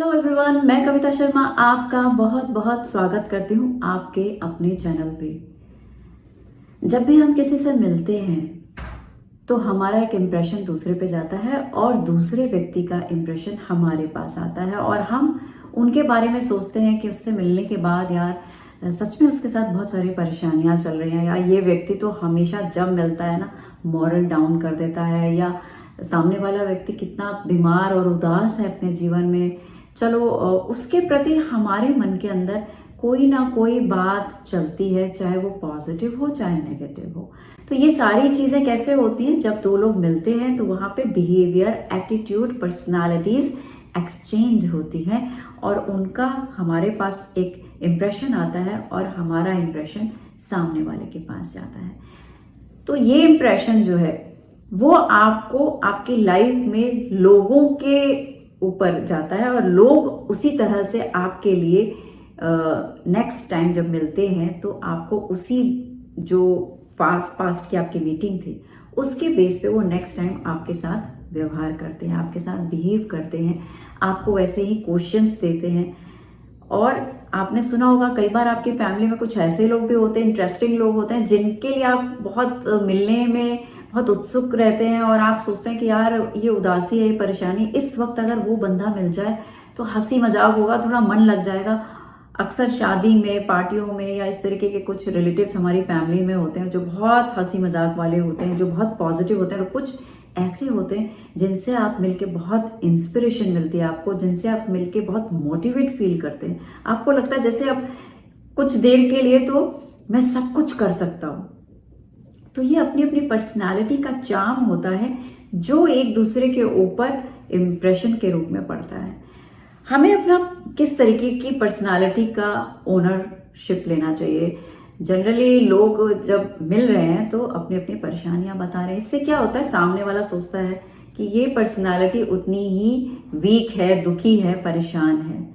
Hello everyone, मैं कविता शर्मा आपका बहुत बहुत स्वागत करती हूँ आपके अपने चैनल पे। जब भी हम किसी से मिलते हैं तो हमारा एक इम्प्रेशन दूसरे पे जाता है और दूसरे व्यक्ति का इम्प्रेशन हमारे पास आता है और हम उनके बारे में सोचते हैं कि उससे मिलने के बाद यार सच में उसके साथ बहुत सारी परेशानियां चल रही हैं, या ये व्यक्ति तो हमेशा जब मिलता है ना मॉरल डाउन कर देता है, या सामने वाला व्यक्ति कितना बीमार और उदास है अपने जीवन में। चलो उसके प्रति हमारे मन के अंदर कोई ना कोई बात चलती है, चाहे वो पॉजिटिव हो चाहे नेगेटिव हो। तो ये सारी चीज़ें कैसे होती हैं? जब दो लोग मिलते हैं तो वहाँ पे बिहेवियर, एटीट्यूड, पर्सनालिटीज़ एक्सचेंज होती हैं और उनका हमारे पास एक इम्प्रेशन आता है और हमारा इम्प्रेशन सामने वाले के पास जाता है। तो ये इम्प्रेशन जो है वो आपको आपकी लाइफ में लोगों के ऊपर जाता है और लोग उसी तरह से आपके लिए नेक्स्ट टाइम जब मिलते हैं तो आपको उसी जो पास्ट की आपकी मीटिंग थी उसके बेस पे वो नेक्स्ट टाइम आपके साथ व्यवहार करते हैं, आपके साथ बिहेव करते हैं, आपको वैसे ही क्वेश्चंस देते हैं। और आपने सुना होगा कई बार आपकी फैमिली में कुछ ऐसे लोग भी होते हैं, इंटरेस्टिंग लोग होते हैं जिनके लिए आप बहुत मिलने में बहुत उत्सुक रहते हैं और आप सोचते हैं कि यार ये उदासी है, ये परेशानी, इस वक्त अगर वो बंदा मिल जाए तो हंसी मजाक होगा, थोड़ा मन लग जाएगा। अक्सर शादी में, पार्टियों में या इस तरीके के कुछ रिलेटिव्स हमारी फैमिली में होते हैं जो बहुत हंसी मजाक वाले होते हैं, जो बहुत पॉजिटिव होते हैं, और कुछ ऐसे होते हैं जिनसे आप मिलके बहुत इंस्पिरेशन मिलती है आपको, जिनसे आप मिलके बहुत मोटिवेट फील करते हैं। आपको लगता है जैसे अब कुछ देर के लिए तो मैं सब कुछ कर सकता हूँ। तो ये अपनी अपनी पर्सनालिटी का चार्म होता है जो एक दूसरे के ऊपर इम्प्रेशन के रूप में पड़ता है। हमें अपना किस तरीके की पर्सनालिटी का ओनरशिप लेना चाहिए। जनरली लोग जब मिल रहे हैं तो अपनी अपनी परेशानियां बता रहे हैं। इससे क्या होता है, सामने वाला सोचता है कि ये पर्सनालिटी उतनी ही वीक है, दुखी है, परेशान है,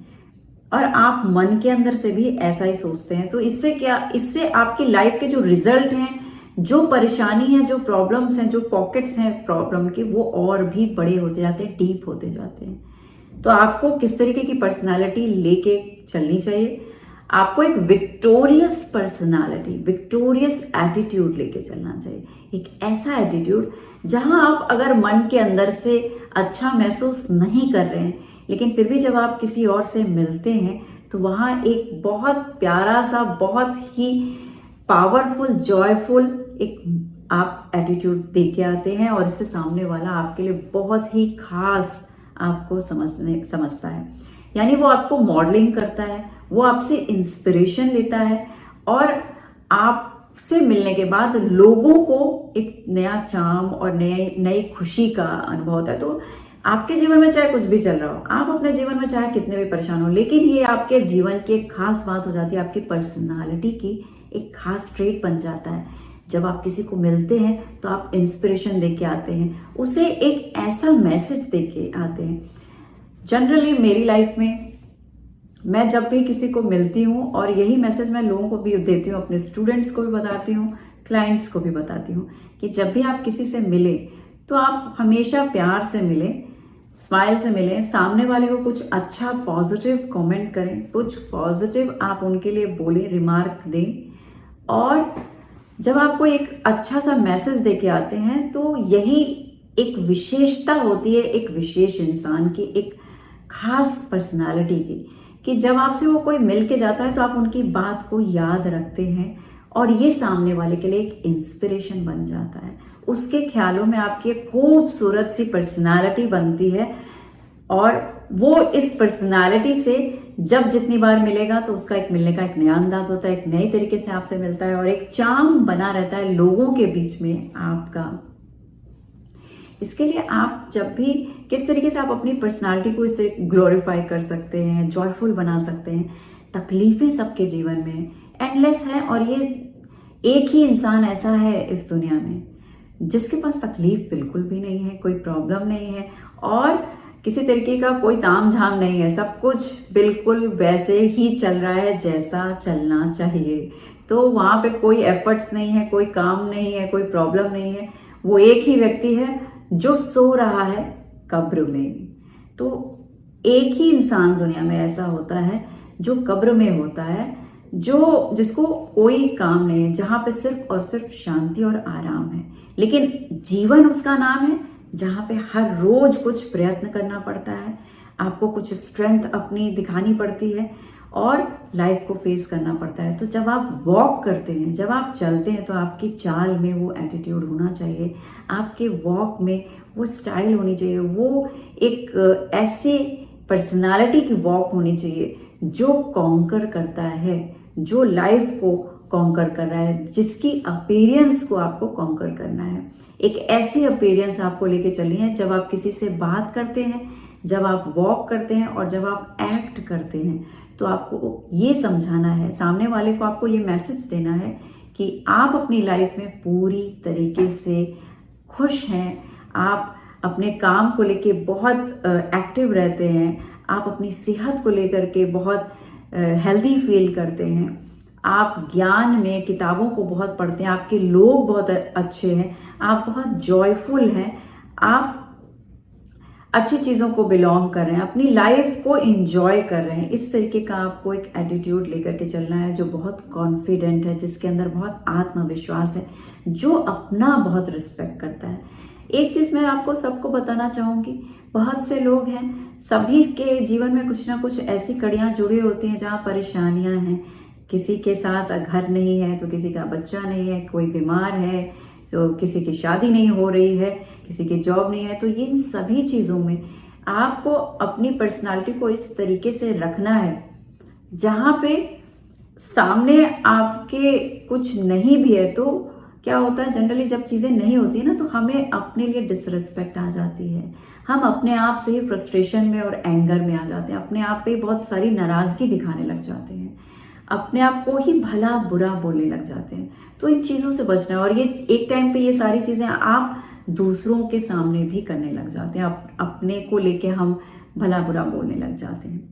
और आप मन के अंदर से भी ऐसा ही सोचते हैं। तो इससे क्या, इससे आपकी लाइफ के जो रिजल्ट हैं, जो परेशानी है, जो प्रॉब्लम्स हैं, जो पॉकेट्स हैं प्रॉब्लम के, वो और भी बड़े होते जाते हैं, डीप होते जाते हैं। तो आपको किस तरीके की पर्सनालिटी लेके चलनी चाहिए? आपको एक विक्टोरियस पर्सनालिटी, विक्टोरियस एटीट्यूड लेके चलना चाहिए। एक ऐसा एटीट्यूड जहां आप अगर मन के अंदर से अच्छा महसूस नहीं कर रहे हैं, लेकिन फिर भी जब आप किसी और से मिलते हैं तो वहां एक बहुत प्यारा सा, बहुत ही पावरफुल, जॉयफुल एक आप एटीट्यूड दे के आते हैं और इससे सामने वाला आपके लिए बहुत ही खास आपको समझता है। यानी वो आपको मॉडलिंग करता है, वो आपसे इंस्पिरेशन लेता है और आपसे मिलने के बाद लोगों को एक नया चार्म और नई खुशी का अनुभव होता है। तो आपके जीवन में चाहे कुछ भी चल रहा हो, आप अपने जीवन में चाहे कितने भी परेशान हो, लेकिन ये आपके जीवन की एक खास बात हो जाती है, आपकी पर्सनालिटी की एक खास ट्रेट बन जाता है। जब आप किसी को मिलते हैं तो आप इंस्पिरेशन देके आते हैं, उसे एक ऐसा मैसेज देके आते हैं। जनरली मेरी लाइफ में मैं जब भी किसी को मिलती हूँ और यही मैसेज मैं लोगों को भी देती हूँ, अपने स्टूडेंट्स को भी बताती हूँ, क्लाइंट्स को भी बताती हूँ कि जब भी आप किसी से मिले तो आप हमेशा प्यार से मिलें, स्माइल से मिलें, सामने वाले को कुछ अच्छा पॉजिटिव कमेंट करें, कुछ पॉजिटिव आप उनके लिए बोलें, रिमार्क दें। और जब आपको एक अच्छा सा मैसेज देके आते हैं तो यही एक विशेषता होती है एक विशेष इंसान की, एक खास पर्सनालिटी की, कि जब आपसे वो कोई मिल के जाता है तो आप उनकी बात को याद रखते हैं और ये सामने वाले के लिए एक इंस्पिरेशन बन जाता है। उसके ख्यालों में आपकी एक खूबसूरत सी पर्सनालिटी बनती है और वो इस पर्सनालिटी से जब जितनी बार मिलेगा तो उसका एक मिलने का एक नया अंदाज होता है, एक नए तरीके से आपसे मिलता है और एक चार्म बना रहता है लोगों के बीच में आपका। इसके लिए आप जब भी किस तरीके से आप अपनी पर्सनालिटी को इससे ग्लोरीफाई कर सकते हैं, जॉयफुल बना सकते हैं। तकलीफें सबके जीवन में एंडलेस है और ये एक ही इंसान ऐसा है इस दुनिया में जिसके पास तकलीफ बिल्कुल भी नहीं है, कोई प्रॉब्लम नहीं है और किसी तरीके का कोई ताम झाम नहीं है, सब कुछ बिल्कुल वैसे ही चल रहा है जैसा चलना चाहिए। तो वहाँ पे कोई एफर्ट्स नहीं है, कोई काम नहीं है, कोई प्रॉब्लम नहीं है। वो एक ही व्यक्ति है जो सो रहा है कब्र में। तो एक ही इंसान दुनिया में ऐसा होता है जो कब्र में होता है, जो जिसको कोई काम नहीं है, जहाँ पे सिर्फ और सिर्फ शांति और आराम है। लेकिन जीवन उसका नाम है जहाँ पे हर रोज कुछ प्रयत्न करना पड़ता है, आपको कुछ स्ट्रेंथ अपनी दिखानी पड़ती है और लाइफ को फेस करना पड़ता है। तो जब आप वॉक करते हैं, जब आप चलते हैं, तो आपकी चाल में वो एटीट्यूड होना चाहिए, आपके वॉक में वो स्टाइल होनी चाहिए, वो एक ऐसी पर्सनालिटी की वॉक होनी चाहिए जो कॉन्कर करता है, जो लाइफ को कॉन्कर कर रहा है, जिसकी अपीयरेंस को आपको कॉन्कर करना है। एक ऐसी अपीयरेंस आपको लेके चलनी है जब आप किसी से बात करते हैं, जब आप वॉक करते हैं और जब आप एक्ट करते हैं, तो आपको ये समझाना है, सामने वाले को आपको ये मैसेज देना है कि आप अपनी लाइफ में पूरी तरीके से खुश हैं, आप अपने काम को लेके बहुत एक्टिव रहते हैं, आप अपनी सेहत को लेकर के बहुत हेल्दी फील करते हैं, आप ज्ञान में किताबों को बहुत पढ़ते हैं, आपके लोग बहुत अच्छे हैं, आप बहुत जॉयफुल हैं, आप अच्छी चीज़ों को बिलोंग कर रहे हैं, अपनी लाइफ को एंजॉय कर रहे हैं। इस तरीके का आपको एक एटीट्यूड लेकर के चलना है जो बहुत कॉन्फिडेंट है, जिसके अंदर बहुत आत्मविश्वास है, जो अपना बहुत रिस्पेक्ट करता है। एक चीज़ मैं आपको सबको बताना चाहूँगी, बहुत से लोग हैं, सभी के जीवन में कुछ ना कुछ ऐसी कड़ियाँ जुड़ी होती हैं जहाँ परेशानियाँ हैं। किसी के साथ घर नहीं है तो किसी का बच्चा नहीं है, कोई बीमार है तो किसी की शादी नहीं हो रही है, किसी की जॉब नहीं है। तो इन सभी चीज़ों में आपको अपनी पर्सनालिटी को इस तरीके से रखना है जहाँ पे सामने आपके कुछ नहीं भी है। तो क्या होता है, जनरली जब चीज़ें नहीं होती ना तो हमें अपने लिए डिसरिस्पेक्ट आ जाती है, हम अपने आप से ही फ्रस्ट्रेशन में और एंगर में आ जाते हैं, अपने आप पे बहुत सारी नाराज़गी दिखाने लग जाते हैं, अपने आप को ही भला बुरा बोलने लग जाते हैं। तो इन चीज़ों से बचना है। और ये एक टाइम पे ये सारी चीज़ें आप दूसरों के सामने भी करने लग जाते हैं, अपने को लेके हम भला बुरा बोलने लग जाते हैं।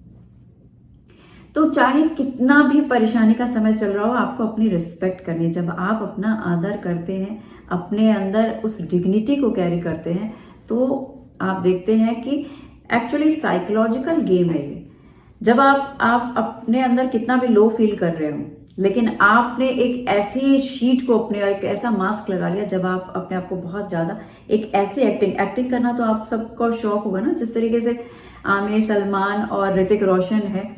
तो चाहे कितना भी परेशानी का समय चल रहा हो, आपको अपनी रिस्पेक्ट करनी है। जब आप अपना आदर करते हैं, अपने अंदर उस डिग्निटी को कैरी करते हैं, तो आप देखते हैं कि एक्चुअली साइकोलॉजिकल गेम है ये। जब आप अपने अंदर कितना भी लो फील कर रहे हो, लेकिन आपने एक ऐसी शीट को अपने, एक ऐसा मास्क लगा लिया, जब आप अपने आप को बहुत ज़्यादा एक ऐसी एक्टिंग करना, तो आप सबको शौक होगा ना, जिस तरीके से आमिर, सलमान और ऋतिक रोशन है,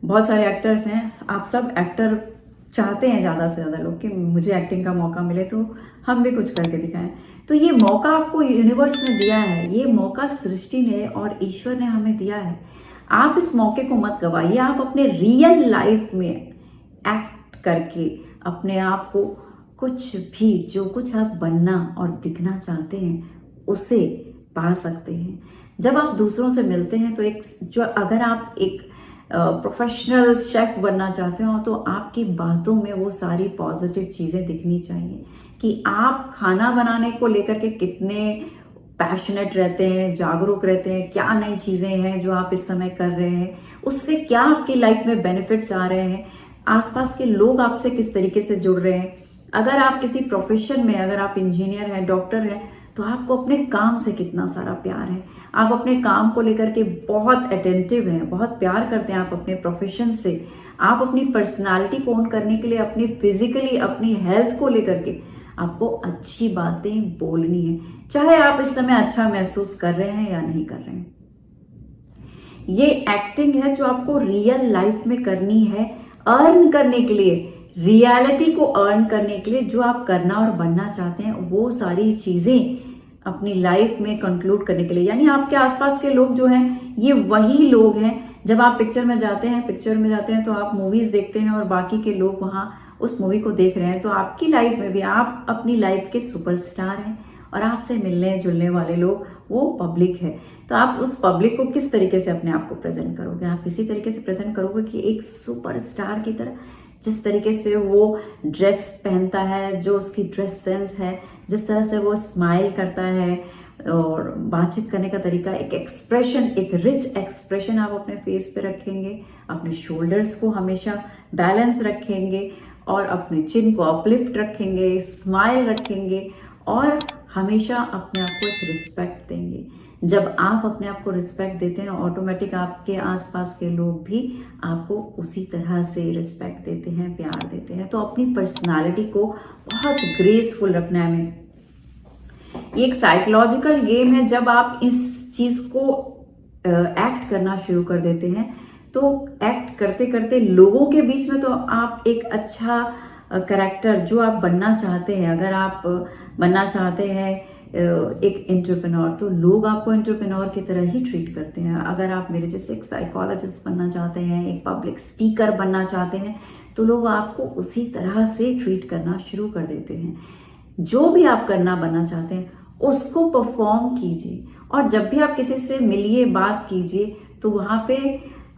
बहुत सारे एक्टर्स हैं। आप सब एक्टर चाहते हैं ज़्यादा से ज़्यादा लोग कि मुझे एक्टिंग का मौका मिले तो हम भी कुछ करके दिखाएं। तो ये मौका आपको यूनिवर्स ने दिया है, ये मौका सृष्टि ने और ईश्वर ने हमें दिया है। आप इस मौके को मत गवाइए। आप अपने रियल लाइफ में एक्ट करके अपने आप को कुछ भी, जो कुछ आप बनना और दिखना चाहते हैं, उसे पा सकते हैं। जब आप दूसरों से मिलते हैं तो अगर आप एक प्रोफेशनल शेफ बनना चाहते हो, तो आपकी बातों में वो सारी पॉजिटिव चीज़ें दिखनी चाहिए कि आप खाना बनाने को लेकर के कितने पैशनेट रहते हैं, जागरूक रहते हैं, क्या नई चीज़ें हैं जो आप इस समय कर रहे हैं, उससे क्या आपकी लाइफ में बेनिफिट्स आ रहे हैं, आसपास के लोग आपसे किस तरीके से जुड़ रहे हैं। अगर आप किसी प्रोफेशन में, अगर आप इंजीनियर हैं, डॉक्टर हैं, तो आपको अपने काम से कितना सारा प्यार है, आप अपने काम को लेकर के बहुत अटेंटिव हैं, बहुत प्यार करते हैं आप अपने प्रोफेशन से। आप अपनी पर्सनालिटी को ऑन करने के लिए, अपनी फिजिकली, अपनी हेल्थ को लेकर के आपको अच्छी बातें बोलनी है, चाहे आप इस समय अच्छा महसूस कर रहे हैं या नहीं कर रहे हैं। ये एक्टिंग है जो आपको रियल लाइफ में करनी है, अर्न करने के लिए, रियलिटी को अर्न करने के लिए, जो आप करना और बनना चाहते हैं, वो सारी चीज़ें अपनी लाइफ में कंक्लूड करने के लिए। यानी आपके आसपास के लोग जो हैं, ये वही लोग हैं। जब आप पिक्चर में जाते हैं तो आप मूवीज़ देखते हैं और बाकी के लोग वहाँ उस मूवी को देख रहे हैं। तो आपकी लाइफ में भी आप अपनी लाइफ के सुपरस्टार हैं और आपसे मिलने जुलने वाले लोग वो पब्लिक है। तो आप उस पब्लिक को किस तरीके से अपने आप को प्रेजेंट करोगे? आप इसी तरीके से प्रेजेंट करोगे कि एक सुपरस्टार की तरह, जिस तरीके से वो ड्रेस पहनता है, जो उसकी ड्रेस सेंस है, जिस तरह से वो स्माइल करता है और बातचीत करने का तरीका, एक एक्सप्रेशन, एक रिच एक्सप्रेशन आप अपने फेस पे रखेंगे, अपने शोल्डर्स को हमेशा बैलेंस रखेंगे और अपने चिन को अपलिफ्ट रखेंगे, स्माइल रखेंगे और हमेशा अपने आप को एक रिस्पेक्ट देंगे। जब आप अपने आप को रिस्पेक्ट देते हैं, ऑटोमेटिक आपके आसपास के लोग भी आपको उसी तरह से रिस्पेक्ट देते हैं, प्यार देते हैं। तो अपनी पर्सनालिटी को बहुत ग्रेसफुल रखना है हमें। ये एक साइकोलॉजिकल गेम है। जब आप इस चीज़ को एक्ट करना शुरू कर देते हैं, तो एक्ट करते करते लोगों के बीच में तो आप एक अच्छा करेक्टर जो आप बनना चाहते हैं, अगर आप बनना चाहते हैं एक एंटरप्रेन्योर, तो लोग आपको एंटरप्रेन्योर की तरह ही ट्रीट करते हैं। अगर आप मेरे जैसे एक साइकोलॉजिस्ट बनना चाहते हैं, एक पब्लिक स्पीकर बनना चाहते हैं, तो लोग आपको उसी तरह से ट्रीट करना शुरू कर देते हैं। जो भी आप करना बनना चाहते हैं उसको परफॉर्म कीजिए, और जब भी आप किसी से मिलिए, बात कीजिए, तो वहाँ पे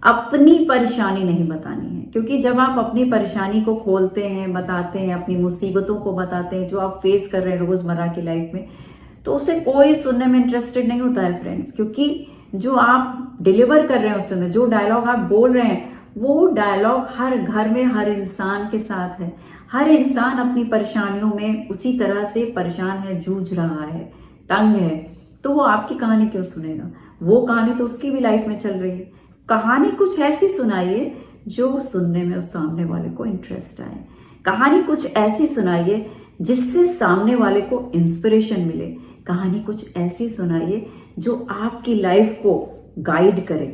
अपनी परेशानी नहीं बतानी है। क्योंकि जब आप अपनी परेशानी को खोलते हैं, बताते हैं, अपनी मुसीबतों को बताते हैं जो आप फेस कर रहे हैं रोज़मर्रा की लाइफ में, तो उसे कोई सुनने में इंटरेस्टेड नहीं होता है फ्रेंड्स। क्योंकि जो आप डिलीवर कर रहे हैं उस समय, जो डायलॉग आप बोल रहे हैं, वो डायलॉग हर घर में हर इंसान के साथ है। हर इंसान अपनी परेशानियों में उसी तरह से परेशान है, जूझ रहा है, तंग है। तो वो आपकी कहानी क्यों सुनेगा? वो कहानी तो उसकी भी लाइफ में चल रही है। कहानी कुछ ऐसी सुनाइए जो सुनने में उस सामने वाले को इंटरेस्ट आए। कहानी कुछ ऐसी सुनाइए जिससे सामने वाले को इंस्पिरेशन मिले। कहानी कुछ ऐसी सुनाइए जो आपकी लाइफ को गाइड करे।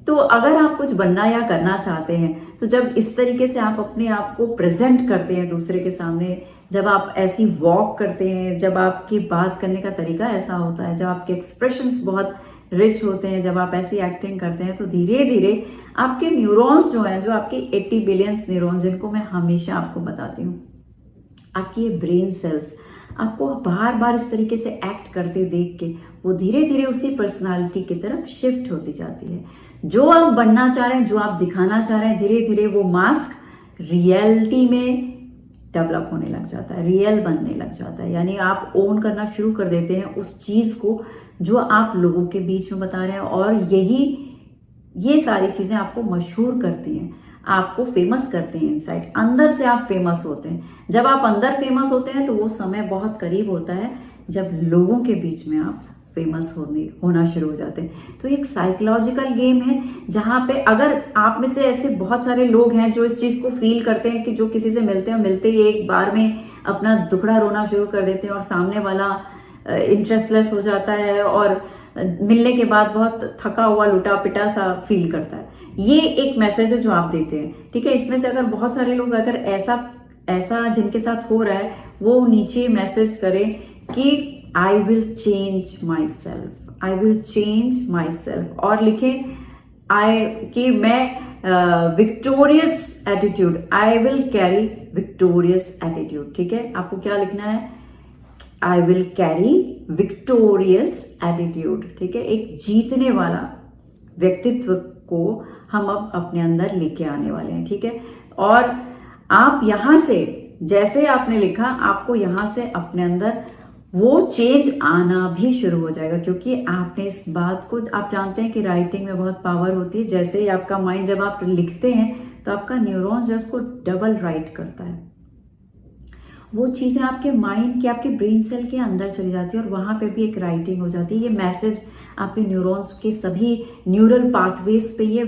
तो अगर आप कुछ बनना या करना चाहते हैं, तो जब इस तरीके से आप अपने आप को प्रेजेंट करते हैं दूसरे के सामने, जब आप ऐसी वॉक करते हैं, जब आपकी बात करने का तरीका ऐसा होता है, जब आपके एक्सप्रेशंस बहुत रिच होते हैं, जब आप ऐसी एक्टिंग करते हैं, तो धीरे धीरे आपके न्यूरॉन्स जो हैं, जो आपकी 80 बिलियंस न्यूरॉन्स, जिनको मैं हमेशा आपको बताती हूँ, आपकी ये ब्रेन सेल्स आपको बार बार इस तरीके से एक्ट करते देख के वो धीरे धीरे उसी पर्सनालिटी की तरफ शिफ्ट होती जाती है। जो आप बनना चाह रहे हैं, जो आप दिखाना चाह रहे हैं, धीरे धीरे वो मास्क रियलिटी में डेवलप होने लग जाता है, रियल बनने लग जाता है। यानी आप ओन करना शुरू कर देते हैं उस चीज़ को जो आप लोगों के बीच में बता रहे हैं, और ये सारी चीज़ें आपको मशहूर करती हैं, आपको फेमस करते हैं। इनसाइड अंदर से आप फेमस होते हैं। जब आप अंदर फेमस होते हैं तो वो समय बहुत करीब होता है जब लोगों के बीच में आप फेमस होना शुरू हो जाते हैं। तो एक साइकोलॉजिकल गेम है जहाँ पे अगर आप में से ऐसे बहुत सारे लोग हैं जो इस चीज़ को फील करते हैं कि जो किसी से मिलते हैं, मिलते ही एक बार में अपना दुखड़ा रोना शुरू कर देते हैं, और सामने वाला इंटरेस्टलेस हो जाता है और मिलने के बाद बहुत थका हुआ, लुटा पिटा सा फील करता है। ये एक मैसेज है जो आप देते हैं, ठीक है। इसमें से अगर बहुत सारे लोग अगर ऐसा जिनके साथ हो रहा है, वो नीचे मैसेज करें कि I will change my self, I will change my self, और लिखें कि मैं victorious attitude, I will carry victorious attitude, ठीक है। आपको क्या लिखना है? I will carry victorious attitude, ठीक है। एक जीतने वाला व्यक्तित्व को हम अब अपने अंदर लेके आने वाले हैं, ठीक है। और आप यहाँ से, जैसे आपने लिखा, आपको यहाँ से अपने अंदर वो चेंज आना भी शुरू हो जाएगा, क्योंकि आपने इस बात को, आप जानते हैं कि राइटिंग में बहुत पावर होती है। जैसे ही आपका माइंड, जब आप लिखते हैं तो आपका न्यूरॉन्स जो है उसको डबल राइट करता है। वो चीज़ें आपके माइंड की, आपके ब्रेन सेल के अंदर चली जाती है, और वहाँ पे भी एक राइटिंग हो जाती है। ये मैसेज आपके न्यूरॉन्स के सभी न्यूरल पाथवेज पे ये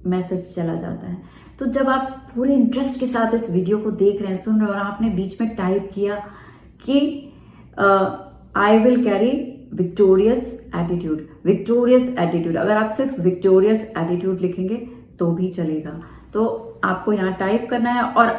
मैसेज चला जाता है। तो जब आप पूरे इंटरेस्ट के साथ इस वीडियो को देख रहे हैं, सुन रहे हैं, और आपने बीच में टाइप किया कि I will carry victorious attitude, victorious attitude, अगर आप सिर्फ विक्टोरियस एटीट्यूड लिखेंगे तो भी चलेगा। तो आपको यहाँ टाइप करना है और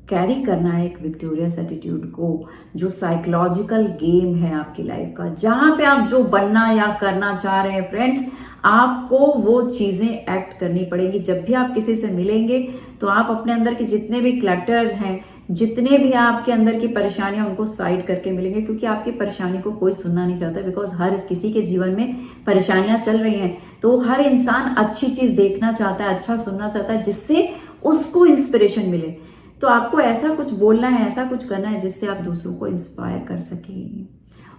कैरी करना है एक विक्टोरियस एटीट्यूड को, जो साइकोलॉजिकल गेम है आपकी लाइफ का, जहाँ पे आप जो बनना या करना चाह रहे हैं फ्रेंड्स, आपको वो चीज़ें एक्ट करनी पड़ेगी। जब भी आप किसी से मिलेंगे तो आप अपने अंदर के जितने भी क्लटर हैं, जितने भी आपके अंदर की परेशानियां, उनको साइड करके मिलेंगे, क्योंकि आपकी परेशानी को कोई सुनना नहीं चाहता। बिकॉज हर किसी के जीवन में परेशानियां चल रही हैं, तो हर इंसान अच्छी चीज़ देखना चाहता है, अच्छा सुनना चाहता है, जिससे उसको इंस्पिरेशन मिले। तो आपको ऐसा कुछ बोलना है, ऐसा कुछ करना है जिससे आप दूसरों को इंस्पायर कर सकें।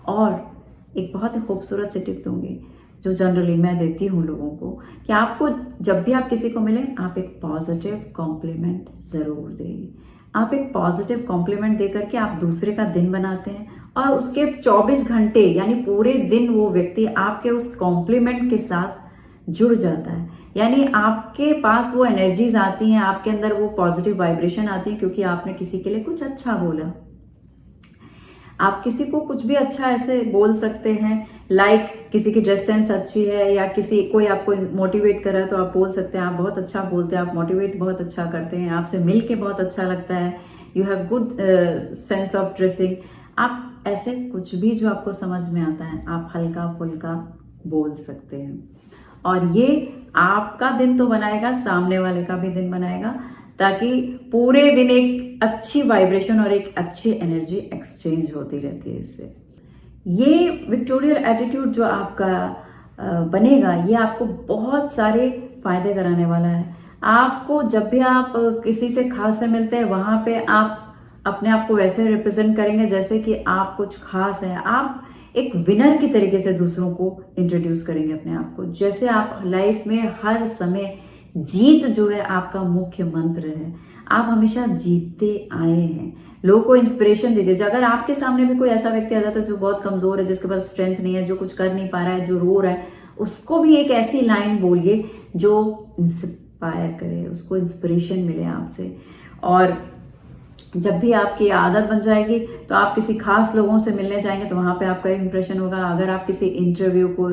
और एक बहुत ही खूबसूरत सी टिप दूंगी जो जनरली मैं देती हूँ लोगों को, कि आपको जब भी आप किसी को मिलें, आप एक पॉजिटिव कॉम्प्लीमेंट ज़रूर दें। आप एक पॉजिटिव कॉम्प्लीमेंट दे करके आप दूसरे का दिन बनाते हैं, और उसके 24 घंटे यानी पूरे दिन वो व्यक्ति आपके उस कॉम्प्लीमेंट के साथ जुड़ जाता है। यानी आपके पास वो एनर्जीज आती हैं, आपके अंदर वो पॉजिटिव वाइब्रेशन आती है, क्योंकि आपने किसी के लिए कुछ अच्छा बोला। आप किसी को कुछ भी अच्छा ऐसे बोल सकते हैं, लाइक किसी की ड्रेस सेंस अच्छी है या कोई आपको मोटिवेट कर रहा है तो आप बोल सकते हैं आप बहुत अच्छा बोलते हैं, आप मोटिवेट बहुत अच्छा करते हैं, आपसे मिल के बहुत अच्छा लगता है, you have good sense of dressing. आप ऐसे कुछ भी जो आपको समझ में आता है आप हल्का फुल्का बोल सकते हैं, और ये आपका दिन तो बनाएगा, सामने वाले का भी दिन बनाएगा, ताकि पूरे दिन एक अच्छी वाइब्रेशन और एक अच्छी एनर्जी एक्सचेंज होती रहती है इससे। ये विक्टोरियल एटीट्यूड जो आपका बनेगा, ये आपको बहुत सारे फायदे कराने वाला है। आपको जब भी आप किसी से खास से मिलते हैं वहां पे आप अपने आप को वैसे रिप्रेजेंट करेंगे जैसे कि आप कुछ खास है। आप एक विनर की तरीके से दूसरों को इंट्रोड्यूस करेंगे अपने आप को, जैसे आप लाइफ में हर समय जीत जो है आपका मुख्य मंत्र है। आप हमेशा जीतते आए हैं, लोगों को इंस्पिरेशन दीजिए। अगर आपके सामने भी कोई ऐसा व्यक्ति आ जाता है जो बहुत कमजोर है, जिसके पास स्ट्रेंथ नहीं है, जो कुछ कर नहीं पा रहा है, जो रो रहा है, उसको भी एक ऐसी लाइन बोलिए जो इंस्पायर करे, उसको इंस्पिरेशन मिले आपसे। और जब भी आपकी आदत बन जाएगी तो आप किसी खास लोगों से मिलने जाएंगे तो वहाँ पे आपका इंप्रेशन होगा। अगर आप किसी इंटरव्यू को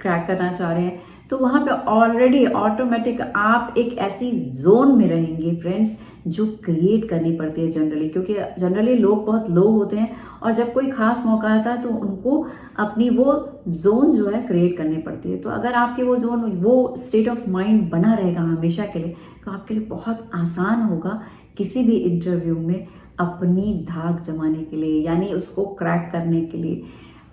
क्रैक करना चाह रहे हैं तो वहाँ पे ऑलरेडी ऑटोमेटिक आप एक ऐसी जोन में रहेंगे फ्रेंड्स, जो क्रिएट करनी पड़ती है जनरली, क्योंकि जनरली लोग बहुत लो होते हैं और जब कोई खास मौका आता है तो उनको अपनी वो जोन जो है क्रिएट करनी पड़ती है। तो अगर आपकी वो जोन, वो स्टेट ऑफ माइंड बना रहेगा हमेशा के लिए, तो आपके लिए बहुत आसान होगा किसी भी इंटरव्यू में अपनी धाक जमाने के लिए, यानी उसको क्रैक करने के लिए,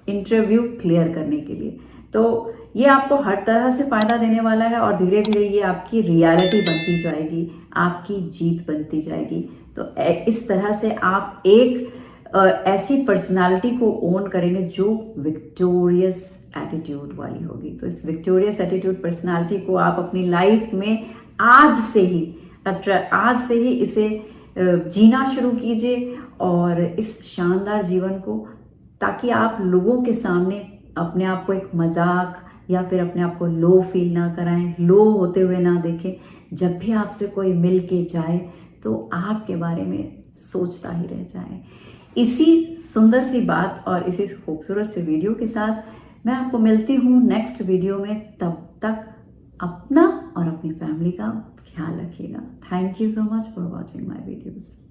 इंटरव्यू क्लियर करने के लिए। तो ये आपको हर तरह से फायदा देने वाला है और धीरे धीरे ये आपकी रियलिटी बनती जाएगी, आपकी जीत बनती जाएगी। तो इस तरह से आप एक ऐसी पर्सनालिटी को ओन करेंगे जो विक्टोरियस एटीट्यूड वाली होगी। तो इस विक्टोरियस एटीट्यूड पर्सनालिटी को आप अपनी लाइफ में आज से ही इसे जीना शुरू कीजिए, और इस शानदार जीवन को, ताकि आप लोगों के सामने अपने आप को एक मजाक या फिर अपने आप को लो फील ना कराएं, लो होते हुए ना देखें। जब भी आपसे कोई मिल के जाए तो आपके बारे में सोचता ही रह जाए। इसी सुंदर सी बात और इसी खूबसूरत से वीडियो के साथ मैं आपको मिलती हूँ नेक्स्ट वीडियो में। तब तक अपना और अपनी फैमिली का ख्याल रखिएगा। Thank you so much for watching my videos.